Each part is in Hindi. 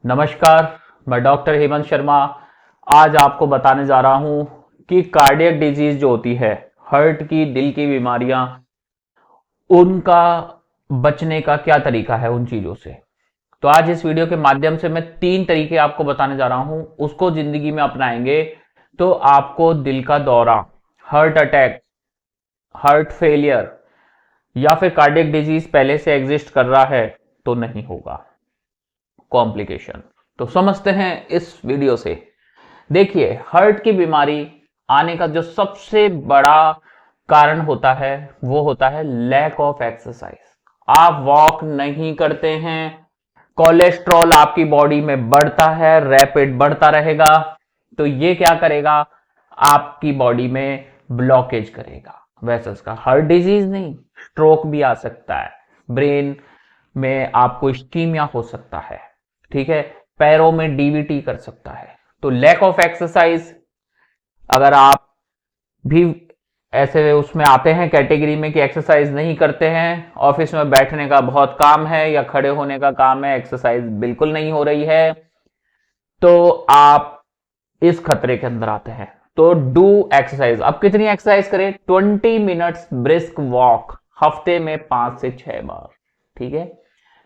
नमस्कार, मैं डॉक्टर हेमंत शर्मा। आज आपको बताने जा रहा हूं कि कार्डियक डिजीज जो होती है, हार्ट की, दिल की बीमारियां, उनका बचने का क्या तरीका है उन चीजों से। तो आज इस वीडियो के माध्यम से मैं 3 तरीके आपको बताने जा रहा हूं, उसको जिंदगी में अपनाएंगे तो आपको दिल का दौरा, हार्ट अटैक, हार्ट फेलियर या फिर कार्डियक डिजीज पहले से एग्जिस्ट कर रहा है तो नहीं होगा, कॉम्प्लिकेशन। तो समझते हैं इस वीडियो से। देखिए, हार्ट की बीमारी आने का जो सबसे बड़ा कारण होता है वो होता है लैक ऑफ एक्सरसाइज। आप वॉक नहीं करते हैं, कोलेस्ट्रॉल आपकी बॉडी में बढ़ता है, रैपिड बढ़ता रहेगा, तो ये क्या करेगा, आपकी बॉडी में ब्लॉकेज करेगा वेसल्स का। हार्ट डिजीज नहीं, स्ट्रोक भी आ सकता है, ब्रेन में आपको इस्कीमिया हो सकता है, ठीक है, पैरों में डीवीटी कर सकता है। तो लैक ऑफ एक्सरसाइज, अगर आप भी ऐसे उसमें आते हैं कैटेगरी में कि एक्सरसाइज नहीं करते हैं, ऑफिस में बैठने का बहुत काम है या खड़े होने का काम है, एक्सरसाइज बिल्कुल नहीं हो रही है, तो आप इस खतरे के अंदर आते हैं। तो डू एक्सरसाइज। अब कितनी एक्सरसाइज करें? 20 मिनट्स ब्रिस्क वॉक, हफ्ते में 5 से 6 बार, ठीक है।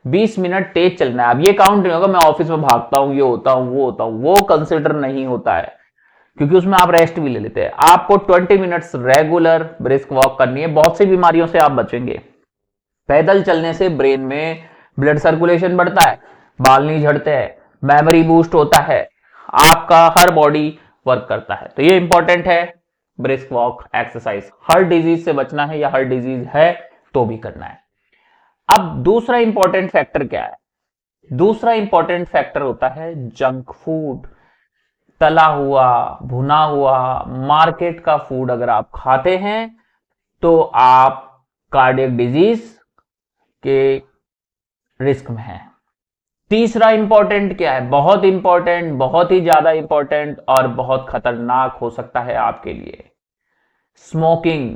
20 मिनट तेज चलना है। अब ये काउंट नहीं होगा मैं ऑफिस में भागता हूं, ये होता हूं, वो होता हूं, वो कंसिडर नहीं होता है, क्योंकि उसमें आप रेस्ट भी ले लेते हैं। आपको 20 मिनट्स रेगुलर ब्रिस्क वॉक करनी है। बहुत सी बीमारियों से आप बचेंगे। पैदल चलने से ब्रेन में ब्लड सर्कुलेशन बढ़ता है, बाल नहीं झड़ते हैं, मेमोरी बूस्ट होता है, आपका हर बॉडी वर्क करता है। तो ये इंपॉर्टेंट है, brisk walk exercise. Heart disease से बचना है या हार्ट डिजीज है तो भी करना है। अब दूसरा इंपॉर्टेंट फैक्टर क्या है? दूसरा इंपॉर्टेंट फैक्टर होता है जंक फूड। तला हुआ, भुना हुआ, मार्केट का फूड अगर आप खाते हैं तो आप कार्डियक डिजीज के रिस्क में हैं। तीसरा इंपॉर्टेंट क्या है? बहुत इंपॉर्टेंट, बहुत ही ज्यादा इंपॉर्टेंट और बहुत खतरनाक हो सकता है आपके लिए, स्मोकिंग,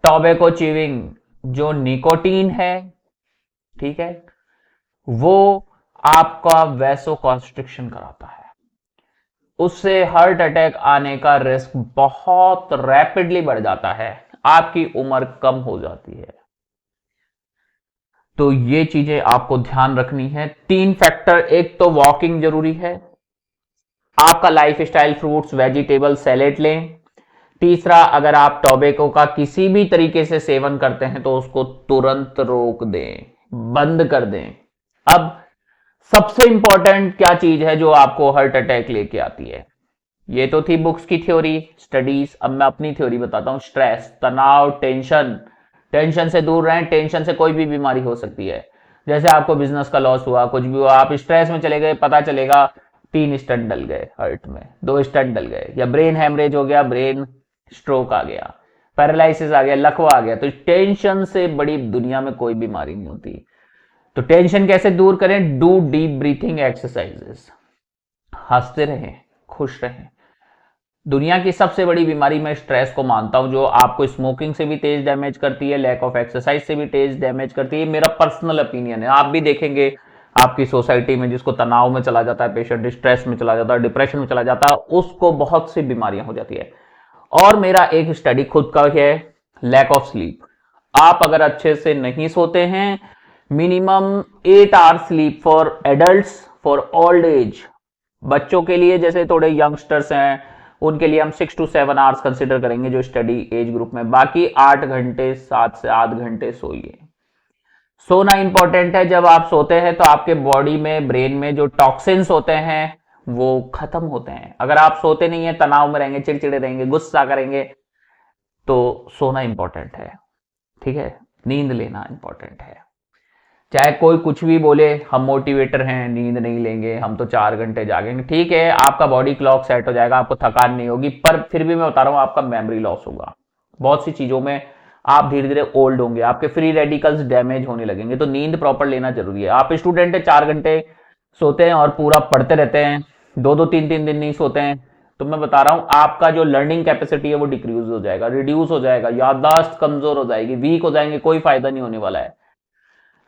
टोबैको च्यूइंग। जो निकोटीन है, ठीक है, वो आपका वैसो कॉन्स्ट्रिक्शन कराता है, उससे हार्ट अटैक आने का रिस्क बहुत रैपिडली बढ़ जाता है, आपकी उम्र कम हो जाती है। तो ये चीजें आपको ध्यान रखनी है। 3 फैक्टर, एक तो वॉकिंग जरूरी है, आपका life style, fruits, vegetable, salad लें। तीसरा, अगर आप टोबैको का किसी भी तरीके से सेवन करते हैं तो उसको तुरंत रोक दें, बंद कर दें। अब सबसे इंपॉर्टेंट क्या चीज है जो आपको हार्ट अटैक लेके आती है? ये तो थी बुक्स की थ्योरी, स्टडीज। अब मैं अपनी थ्योरी बताता हूं। स्ट्रेस, तनाव, टेंशन। टेंशन से दूर रहें, टेंशन से कोई भी बीमारी हो सकती है। जैसे आपको बिजनेस का लॉस हुआ, कुछ भी हुआ, आप स्ट्रेस में चले गए, पता चलेगा 3 स्टंट डल गए हार्ट में, 2 स्टंट डल गए, या ब्रेन हेमरेज हो गया, ब्रेन स्ट्रोक आ गया, पैरालिसिस आ गया, लकवा आ गया। तो टेंशन से बड़ी दुनिया में कोई बीमारी नहीं होती। तो टेंशन कैसे दूर करें? डू डीप ब्रीथिंग एक्सरसाइजेस, हंसते रहें, खुश रहें। दुनिया की सबसे बड़ी बीमारी मैं स्ट्रेस को मानता हूं, जो आपको स्मोकिंग से भी तेज डैमेज करती है, लैक ऑफ एक्सरसाइज से भी तेज डैमेज करती है। मेरा पर्सनल ओपिनियन है। आप भी देखेंगे आपकी सोसाइटी में जिसको तनाव में चला जाता है पेशेंट, स्ट्रेस में चला जाता है, डिप्रेशन में चला जाता है, उसको बहुत सी बीमारियां हो जाती है। और मेरा एक स्टडी खुद का है, लैक ऑफ स्लीप। आप अगर अच्छे से नहीं सोते हैं, minimum 8 hours sleep for adults, for old age, बच्चों के लिए जैसे थोड़े यंगस्टर्स हैं उनके लिए हम 6 to 7 आवर्स कंसिडर करेंगे जो स्टडी एज ग्रुप में। बाकी 8 घंटे, 7 से 8 घंटे सोइए। सोना इंपॉर्टेंट है। जब आप सोते हैं तो आपके बॉडी में, ब्रेन में जो टॉक्सिन्स होते हैं वो खत्म होते हैं। अगर आप सोते नहीं है, तनाव में रहेंगे, चिड़चिड़े रहेंगे, गुस्सा करेंगे, तो सोना इंपॉर्टेंट है, ठीक है। नींद लेना इंपॉर्टेंट है। चाहे कोई कुछ भी बोले, हम मोटिवेटर हैं, नींद नहीं लेंगे, हम तो 4 घंटे जागेंगे, ठीक है, आपका बॉडी क्लॉक सेट हो जाएगा, आपको थकान नहीं होगी, पर फिर भी मैं बता रहा हूं आपका मेमोरी लॉस होगा। बहुत सी चीजों में आप धीरे धीरे ओल्ड होंगे, आपके फ्री रेडिकल्स डैमेज होने लगेंगे। तो नींद प्रॉपर लेना जरूरी है। आप स्टूडेंट है, 4 घंटे सोते हैं और पूरा पढ़ते रहते हैं, 2-2, 3-3 दिन नहीं सोते हैं, तो मैं बता रहा हूं आपका जो लर्निंग कैपेसिटी है वो डिक्रीज हो जाएगा, रिड्यूस हो जाएगा, याददाश्त कमजोर हो जाएगी, वीक हो जाएंगे, कोई फायदा नहीं होने वाला है।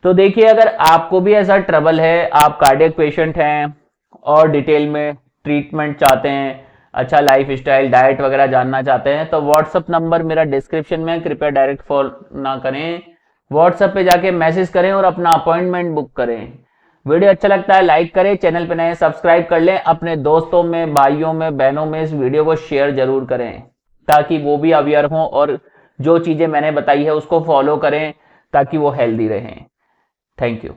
तो देखिए, अगर आपको भी ऐसा ट्रबल है, आप कार्डियक पेशेंट हैं, और डिटेल में ट्रीटमेंट चाहते हैं, अच्छा लाइफ स्टाइल डाइट वगैरह जानना चाहते हैं, तो व्हाट्सअप नंबर मेरा डिस्क्रिप्शन में, कृपया डायरेक्ट फॉल ना करें, व्हाट्सएप पे जाके मैसेज करें और अपना अपॉइंटमेंट बुक करें। वीडियो अच्छा लगता है लाइक करें, चैनल पे नए सब्सक्राइब कर लें, अपने दोस्तों में, भाइयों में, बहनों में इस वीडियो को शेयर जरूर करें ताकि वो भी अवेयर हों और जो चीजें मैंने बताई है उसको फॉलो करें ताकि वो हेल्दी रहें। Thank you.